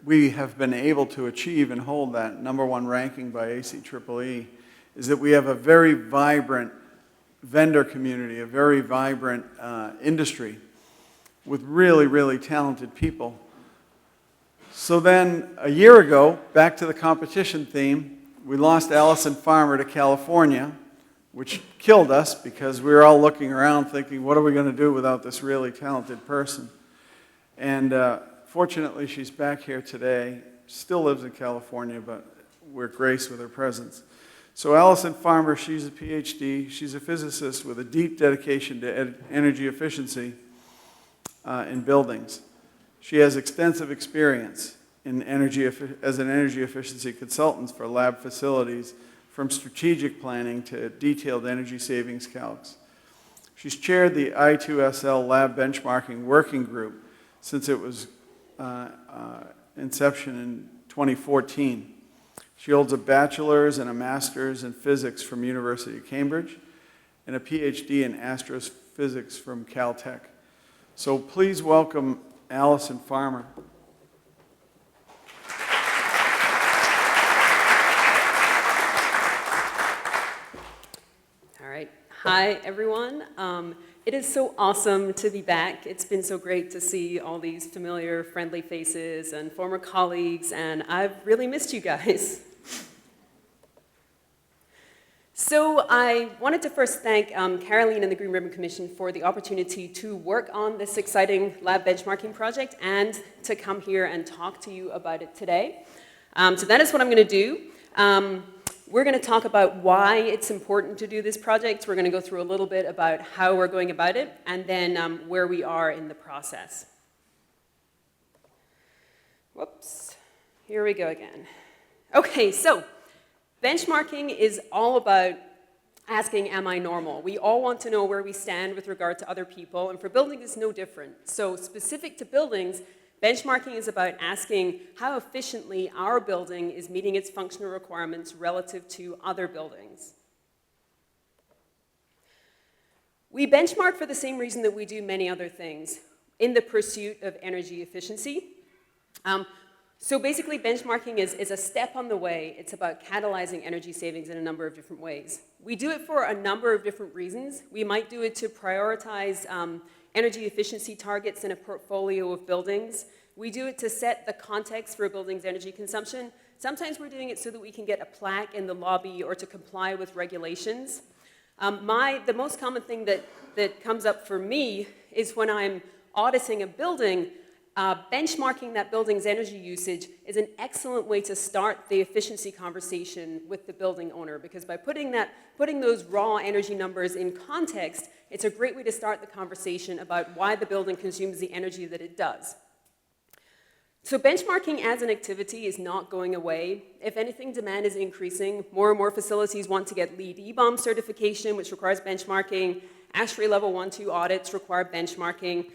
we have been able to achieve and hold that #1 ranking by ACEEE is that we have a very vibrant vendor community, a very vibrant industry with really, really talented people. So then, a year ago, back to the competition theme, we lost Alison Farmer to California, which killed us because we were all looking around thinking, what are we going to do without this really talented person? And fortunately, she's back here today. Still lives in California, but we're graced with her presence. So Alison Farmer, she's a PhD. She's a physicist with a deep dedication to energy efficiency in buildings. She has extensive experience in as an energy efficiency consultant for lab facilities, from strategic planning to detailed energy savings calcs. She's chaired the I2SL lab benchmarking working group since it was inception in 2014. She holds a bachelor's and a master's in physics from University of Cambridge and a PhD in astrophysics from Caltech. So please welcome Alison Farmer. All right. Hi, everyone. It is so awesome to be back. It's been so great to see all these familiar, friendly faces and former colleagues, and I've really missed you guys. So I wanted to first thank Caroline and the Green Ribbon Commission for the opportunity to work on this exciting lab benchmarking project and to come here and talk to you about it today. So that is what I'm going to do. We're going to talk about why it's important to do this project. We're going to go through a little bit about how we're going about it, and then where we are in the process. Whoops. Here we go again. Okay, so benchmarking is all about asking, am I normal? We all want to know where we stand with regard to other people, and for buildings it's no different. So specific to buildings, benchmarking is about asking how efficiently our building is meeting its functional requirements relative to other buildings. We benchmark for the same reason that we do many other things, in the pursuit of energy efficiency. So basically, benchmarking is a step on the way. It's about catalyzing energy savings in a number of different ways. We do it for a number of different reasons. We might do it to prioritize energy efficiency targets in a portfolio of buildings. We do it to set the context for a building's energy consumption. Sometimes we're doing it so that we can get a plaque in the lobby or to comply with regulations. The most common thing that comes up for me is when I'm auditing a building, benchmarking that building's energy usage is an excellent way to start the efficiency conversation with the building owner, because by putting those raw energy numbers in context, it's a great way to start the conversation about why the building consumes the energy that it does. So benchmarking as an activity is not going away. If anything, demand is increasing. More and more facilities want to get LEED EBOM certification, which requires benchmarking. ASHRAE level 1-2 audits require benchmarking.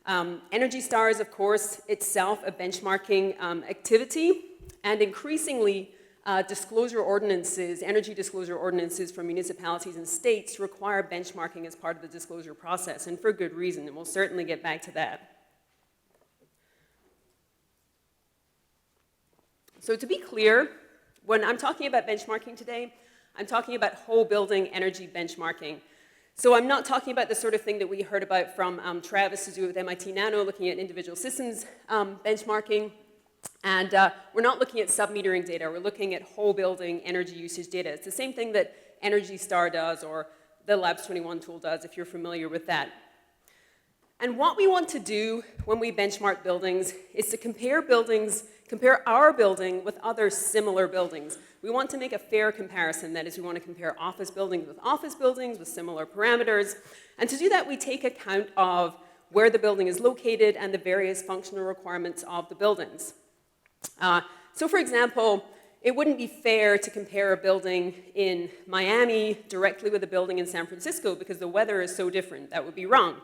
Energy Star is, of course, itself a benchmarking activity, and increasingly disclosure ordinances, energy disclosure ordinances from municipalities and states require benchmarking as part of the disclosure process, and for good reason, and we'll certainly get back to that. So to be clear, when I'm talking about benchmarking today, I'm talking about whole building energy benchmarking. So I'm not talking about the sort of thing that we heard about from Travis to do with MIT Nano, looking at individual systems benchmarking. And we're not looking at sub-metering data. We're looking at whole building energy usage data. It's the same thing that Energy Star does or the Labs 21 tool does, if you're familiar with that. And what we want to do when we benchmark buildings is to compare our building with other similar buildings. We want to make a fair comparison. That is, we want to compare office buildings with similar parameters. And to do that, we take account of where the building is located and the various functional requirements of the buildings. So for example, it wouldn't be fair to compare a building in Miami directly with a building in San Francisco because the weather is so different. That would be wrong.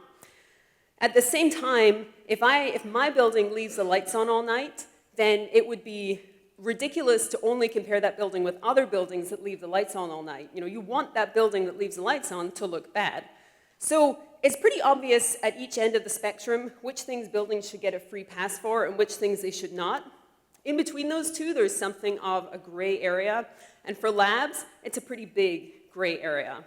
At the same time, if my building leaves the lights on all night, then it would be ridiculous to only compare that building with other buildings that leave the lights on all night. You want that building that leaves the lights on to look bad. So it's pretty obvious at each end of the spectrum which things buildings should get a free pass for and which things they should not. In between those two, there's something of a gray area, and for labs, it's a pretty big gray area.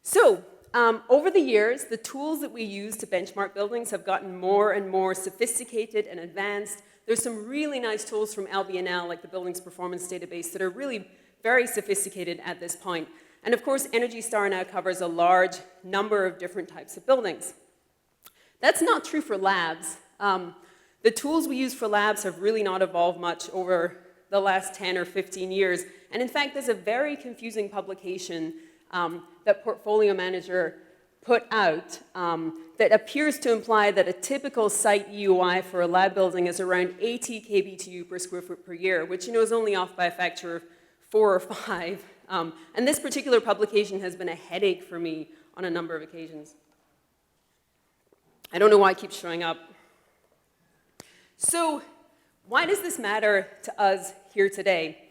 So, over the years, the tools that we use to benchmark buildings have gotten more and more sophisticated and advanced. There's some really nice tools from LBNL, like the Buildings Performance Database, that are really very sophisticated at this point. And of course, Energy Star now covers a large number of different types of buildings. That's not true for labs. The tools we use for labs have really not evolved much over the last 10 or 15 years. And in fact, there's a very confusing publication that Portfolio Manager put out that appears to imply that a typical site EUI for a lab building is around 80 kBTU per square foot per year, which is only off by a factor of 4 or 5. And this particular publication has been a headache for me on a number of occasions. I don't know why it keeps showing up. So, why does this matter to us here today?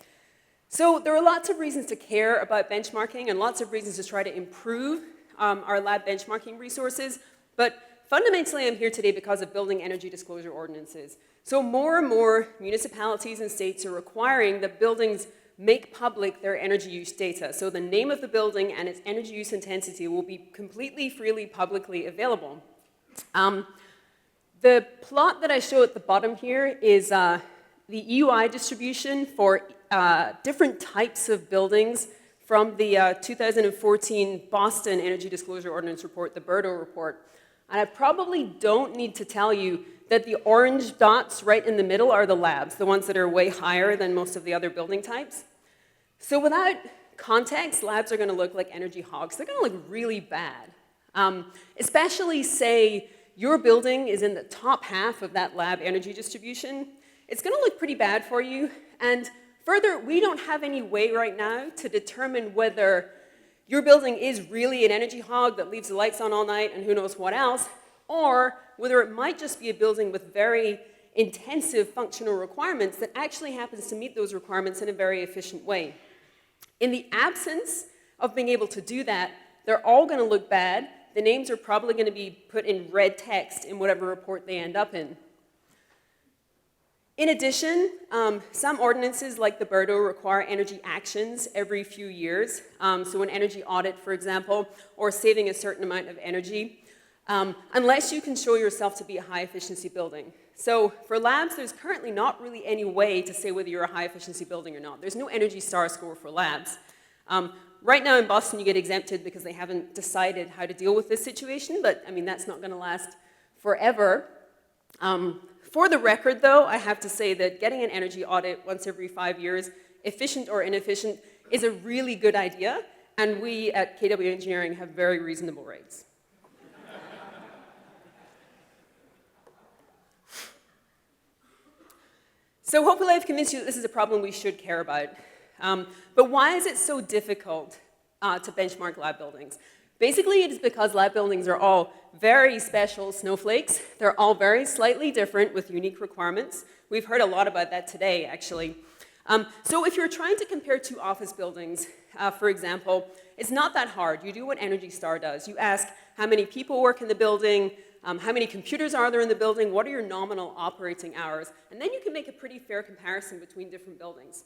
So, there are lots of reasons to care about benchmarking and lots of reasons to try to improve our lab benchmarking resources, but fundamentally I'm here today because of building energy disclosure ordinances. So more and more municipalities and states are requiring that buildings make public their energy use data. So the name of the building and its energy use intensity will be completely, freely, publicly available. The plot that I show at the bottom here is the EUI distribution for different types of buildings from the 2014 Boston Energy Disclosure Ordinance Report, the BERDO report. And I probably don't need to tell you that the orange dots right in the middle are the labs, the ones that are way higher than most of the other building types. So without context, labs are going to look like energy hogs. They're going to look really bad. Especially, say, your building is in the top half of that lab energy distribution. It's going to look pretty bad for you. And further, we don't have any way right now to determine whether your building is really an energy hog that leaves the lights on all night and who knows what else, or whether it might just be a building with very intensive functional requirements that actually happens to meet those requirements in a very efficient way. In the absence of being able to do that, they're all going to look bad. The names are probably going to be put in red text in whatever report they end up in. In addition, some ordinances like the BERDO require energy actions every few years. So an energy audit, for example, or saving a certain amount of energy, unless you can show yourself to be a high-efficiency building. So for labs, there's currently not really any way to say whether you're a high-efficiency building or not. There's no Energy Star score for labs. Right now in Boston, you get exempted because they haven't decided how to deal with this situation, but I mean, that's not going to last forever. For the record, though, I have to say that getting an energy audit once every 5 years, efficient or inefficient, is a really good idea, and we at KW Engineering have very reasonable rates. So hopefully I've convinced you that this is a problem we should care about. But why is it so difficult to benchmark lab buildings? Basically, it is because lab buildings are all very special snowflakes. They're all very slightly different with unique requirements. We've heard a lot about that today, actually. So if you're trying to compare two office buildings, for example, it's not that hard. You do what Energy Star does. You ask how many people work in the building, how many computers are there in the building, what are your nominal operating hours, and then you can make a pretty fair comparison between different buildings.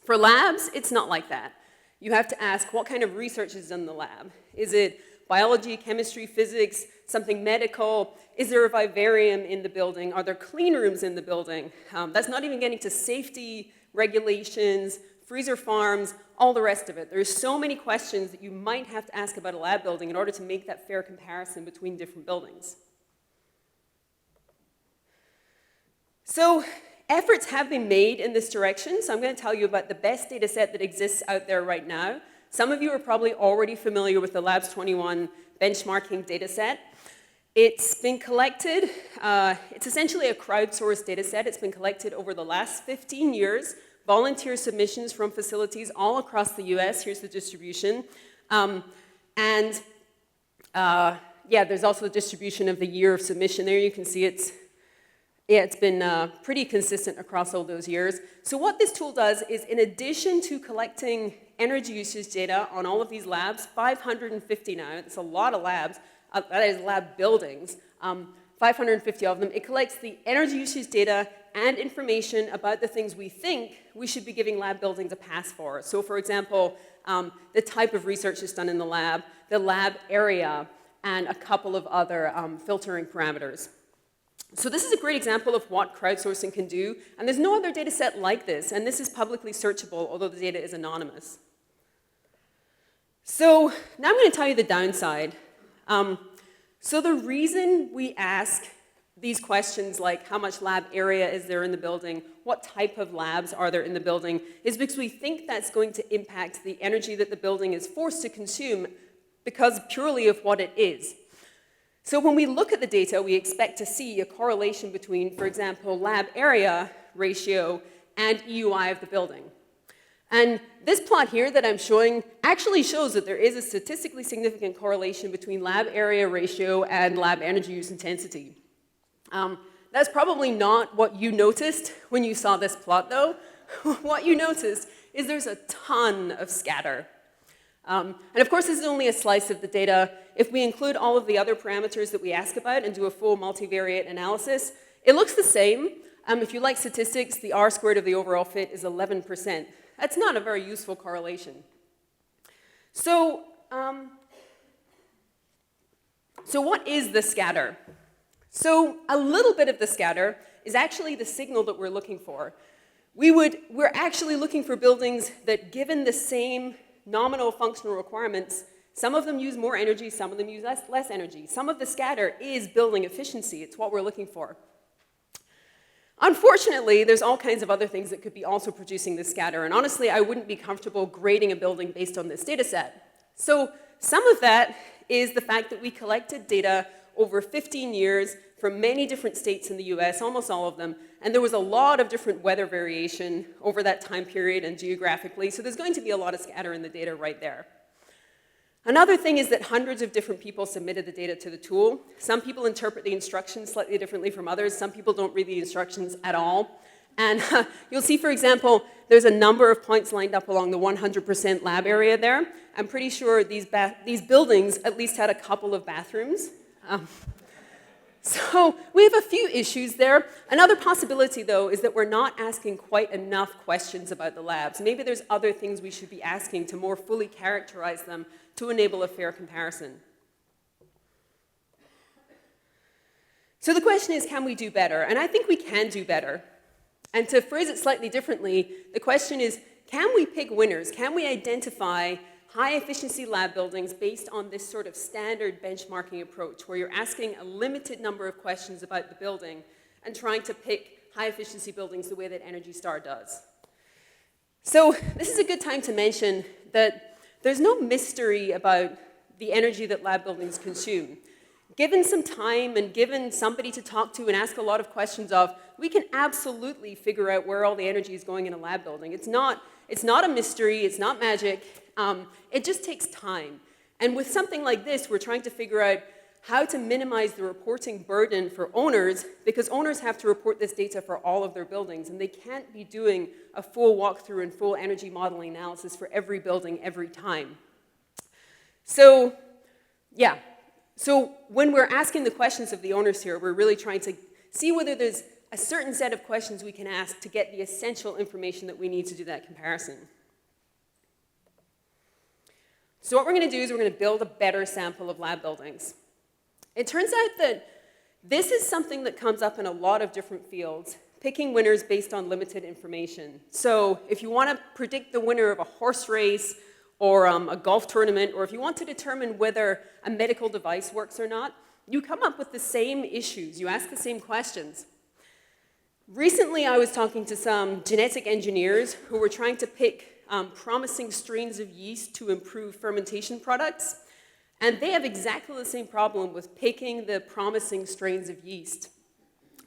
For labs, it's not like that. You have to ask what kind of research is done in the lab. Is it biology, chemistry, physics, something medical? Is there a vivarium in the building? Are there clean rooms in the building? That's not even getting to safety regulations, freezer farms, all the rest of it. There's so many questions that you might have to ask about a lab building in order to make that fair comparison between different buildings. So efforts have been made in this direction, so I'm going to tell you about the best data set that exists out there right now. Some of you are probably already familiar with the Labs 21 benchmarking data set. It's been collected, it's essentially a crowdsourced data set. It's been collected over the last 15 years, volunteer submissions from facilities all across the US. Here's the distribution. Yeah, there's also the distribution of the year of submission there. You can see it's been pretty consistent across all those years. So what this tool does is, in addition to collecting energy usage data on all of these labs, 550 now, it's a lot of labs, that is lab buildings, 550 of them. It collects the energy usage data and information about the things we think we should be giving lab buildings a pass for. So for example, the type of research that's done in the lab area, and a couple of other filtering parameters. So this is a great example of what crowdsourcing can do, and there's no other data set like this, and this is publicly searchable, although the data is anonymous. So now I'm going to tell you the downside. So the reason we ask these questions like how much lab area is there in the building, what type of labs are there in the building, is because we think that's going to impact the energy that the building is forced to consume because purely of what it is. So when we look at the data, we expect to see a correlation between, for example, lab area ratio and EUI of the building. And this plot here that I'm showing actually shows that there is a statistically significant correlation between lab area ratio and lab energy use intensity. That's probably not what you noticed when you saw this plot, though. What you noticed is there's a ton of scatter. And of course, this is only a slice of the data. If we include all of the other parameters that we ask about and do a full multivariate analysis, it looks the same. If you like statistics, the R squared of the overall fit is 11%. That's not a very useful correlation. So what is the scatter? So a little bit of the scatter is actually the signal that we're looking for. We're actually looking for buildings that, given the same nominal functional requirements, some of them use more energy, some of them use less energy. Some of the scatter is building efficiency. It's what we're looking for. Unfortunately, there's all kinds of other things that could be also producing this scatter, and honestly, I wouldn't be comfortable grading a building based on this data set. So some of that is the fact that we collected data over 15 years from many different states in the US, almost all of them, and there was a lot of different weather variation over that time period and geographically, so there's going to be a lot of scatter in the data right there. Another thing is that hundreds of different people submitted the data to the tool. Some people interpret the instructions slightly differently from others. Some people don't read the instructions at all. And you'll see, for example, there's a number of points lined up along the 100% lab area there. I'm pretty sure these buildings at least had a couple of bathrooms. So we have a few issues there. Another possibility, though, is that we're not asking quite enough questions about the labs. Maybe there's other things we should be asking to more fully characterize them to enable a fair comparison. So the question is, can we do better? And I think we can do better. And to phrase it slightly differently, the question is, can we pick winners? Can we identify high-efficiency lab buildings based on this sort of standard benchmarking approach, where you're asking a limited number of questions about the building and trying to pick high-efficiency buildings the way that Energy Star does? So this is a good time to mention that there's no mystery about the energy that lab buildings consume. Given some time and given somebody to talk to and ask a lot of questions of, we can absolutely figure out where all the energy is going in a lab building. It's not a mystery, it's not magic, it just takes time. And with something like this, we're trying to figure out how to minimize the reporting burden for owners, because owners have to report this data for all of their buildings, and they can't be doing a full walkthrough and full energy modeling analysis for every building every time. So, yeah. So when we're asking the questions of the owners here, we're really trying to see whether there's a certain set of questions we can ask to get the essential information that we need to do that comparison. So what we're going to do is we're going to build a better sample of lab buildings. It turns out that this is something that comes up in a lot of different fields, picking winners based on limited information. So if you want to predict the winner of a horse race or a golf tournament, or if you want to determine whether a medical device works or not, you come up with the same issues. You ask the same questions. Recently, I was talking to some genetic engineers who were trying to pick promising strains of yeast to improve fermentation products. And they have exactly the same problem with picking the promising strains of yeast.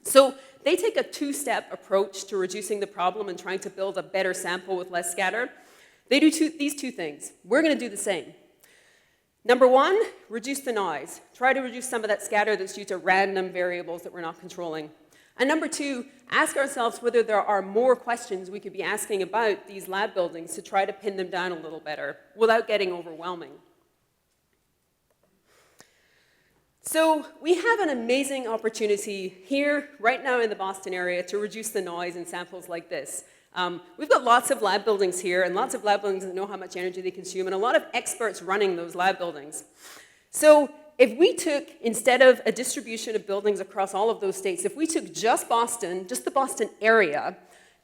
So they take a two-step approach to reducing the problem and trying to build a better sample with less scatter. They do these two things. We're going to do the same. Number one, reduce the noise. Try to reduce some of that scatter that's due to random variables that we're not controlling. And number two, ask ourselves whether there are more questions we could be asking about these lab buildings to try to pin them down a little better without getting overwhelming. So we have an amazing opportunity here, right now in the Boston area, to reduce the noise in samples like this. We've got lots of lab buildings here, and lots of lab buildings that know how much energy they consume, and a lot of experts running those lab buildings. So if we took, instead of a distribution of buildings across all of those states, if we took just Boston, just the Boston area,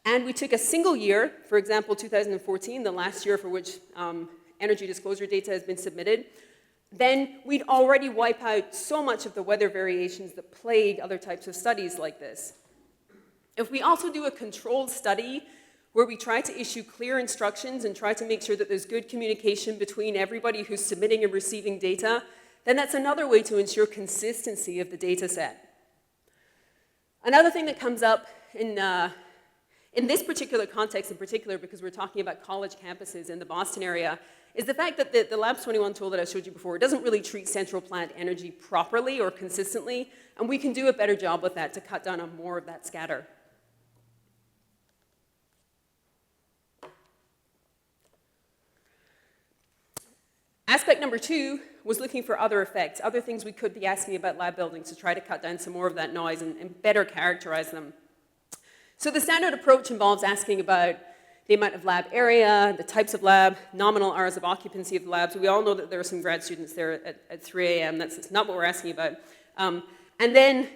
and we took a single year, for example, 2014, the last year for which energy disclosure data has been submitted, then we'd already wipe out so much of the weather variations that plague other types of studies like this. If we also do a controlled study where we try to issue clear instructions and try to make sure that there's good communication between everybody who's submitting and receiving data, then that's another way to ensure consistency of the data set. Another thing that comes up in this particular context in particular, because we're talking about college campuses in the Boston area, is the fact that the Labs 21 tool that I showed you before doesn't really treat central plant energy properly or consistently, and we can do a better job with that to cut down on more of that scatter. Aspect number 2 was looking for other effects, other things we could be asking about lab buildings to try to cut down some more of that noise and better characterize them. So the standard approach involves asking about the amount of lab area, the types of lab, nominal hours of occupancy of the labs. We all know that there are some grad students there at 3 a.m. That's not what we're asking about. And then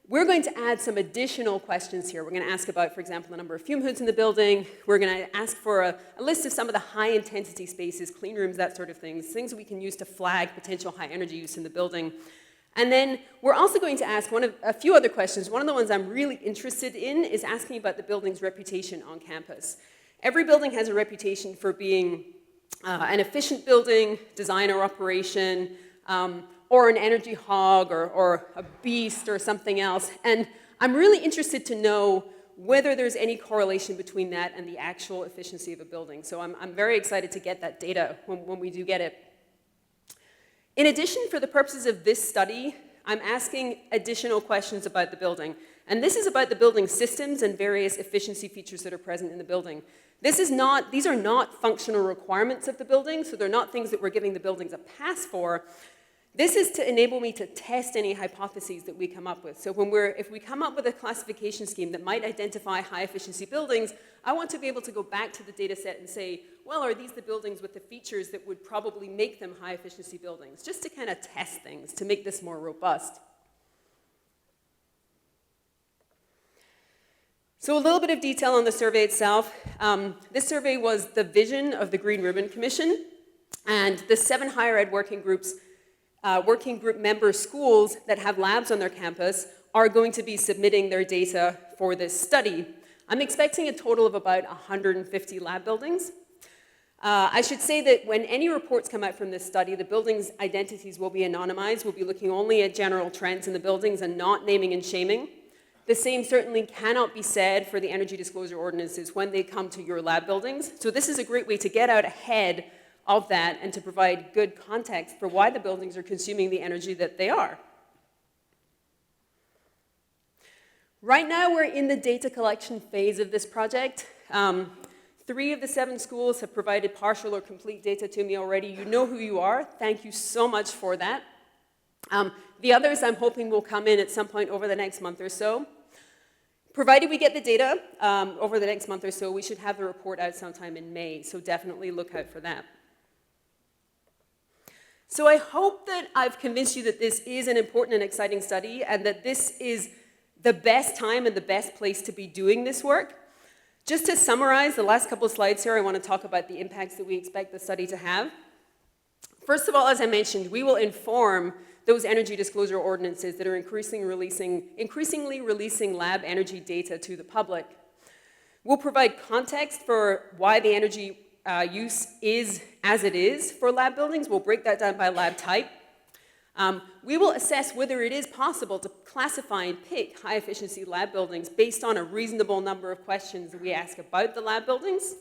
we're going to add some additional questions here. We're going to ask about, for example, the number of fume hoods in the building. We're going to ask for a list of some of the high-intensity spaces, clean rooms, that sort of things that we can use to flag potential high-energy use in the building. And then we're also going to ask a few other questions. One of the ones I'm really interested in is asking about the building's reputation on campus. Every building has a reputation for being an efficient building, design or operation, or an energy hog, or a beast, or something else. And I'm really interested to know whether there's any correlation between that and the actual efficiency of a building. So I'm very excited to get that data when we do get it. In addition, for the purposes of this study, I'm asking additional questions about the building. And this is about the building systems and various efficiency features that are present in the building. These are not functional requirements of the building, so they're not things that we're giving the buildings a pass for. This is to enable me to test any hypotheses that we come up with. So if we come up with a classification scheme that might identify high-efficiency buildings, I want to be able to go back to the data set and say, well, are these the buildings with the features that would probably make them high-efficiency buildings? Just to kind of test things, to make this more robust. So a little bit of detail on the survey itself. This survey was the vision of the Green Ribbon Commission, and the 7 higher ed working group member schools that have labs on their campus are going to be submitting their data for this study. I'm expecting a total of about 150 lab buildings. I should say that when any reports come out from this study, the buildings' identities will be anonymized. We'll be looking only at general trends in the buildings and not naming and shaming. The same certainly cannot be said for the energy disclosure ordinances when they come to your lab buildings. So this is a great way to get out ahead of that and to provide good context for why the buildings are consuming the energy that they are. Right now, we're in the data collection phase of this project. 3 of the 7 schools have provided partial or complete data to me already. You know who you are. Thank you so much for that. The others, I'm hoping, will come in at some point over the next month or so. Provided we get the data over the next month or so, we should have the report out sometime in May, so definitely look out for that. So I hope that I've convinced you that this is an important and exciting study and that this is the best time and the best place to be doing this work. Just to summarize the last couple of slides here, I want to talk about the impacts that we expect the study to have. First of all, as I mentioned, we will inform those energy disclosure ordinances that are increasingly releasing lab energy data to the public. We'll provide context for why the energy use is as it is for lab buildings. We'll break that down by lab type. We will assess whether it is possible to classify and pick high-efficiency lab buildings based on a reasonable number of questions that we ask about the lab buildings.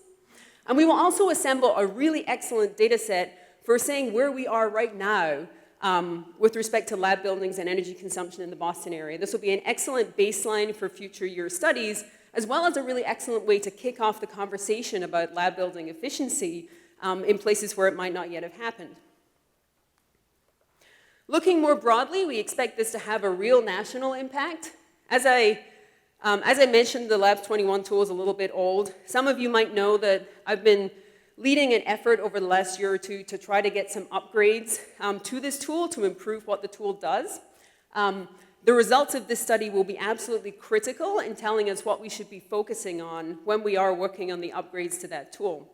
And we will also assemble a really excellent data set for saying where we are right now with respect to lab buildings and energy consumption in the Boston area. This will be an excellent baseline for future year studies, as well as a really excellent way to kick off the conversation about lab building efficiency in places where it might not yet have happened. Looking more broadly, we expect this to have a real national impact. As I mentioned, the Labs 21 tool is a little bit old. Some of you might know that I've been leading an effort over the last year or two to try to get some upgrades to this tool to improve what the tool does. The results of this study will be absolutely critical in telling us what we should be focusing on when we are working on the upgrades to that tool.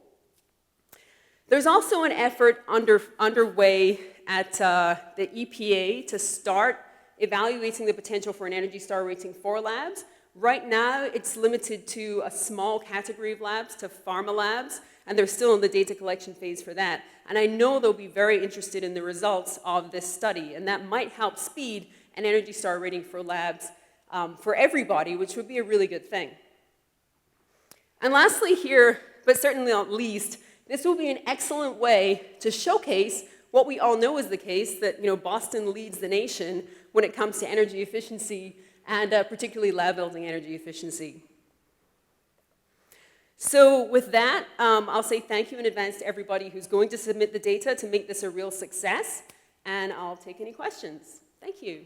There's also an effort underway at the EPA to start evaluating the potential for an Energy Star rating for labs. Right now, it's limited to a small category of labs, to pharma labs, and they're still in the data collection phase for that. And I know they'll be very interested in the results of this study, and that might help speed an Energy Star rating for labs for everybody, which would be a really good thing. And lastly here, but certainly not least, this will be an excellent way to showcase what we all know is the case, that Boston leads the nation when it comes to energy efficiency and particularly lab building energy efficiency. So with that, I'll say thank you in advance to everybody who's going to submit the data to make this a real success, and I'll take any questions. Thank you.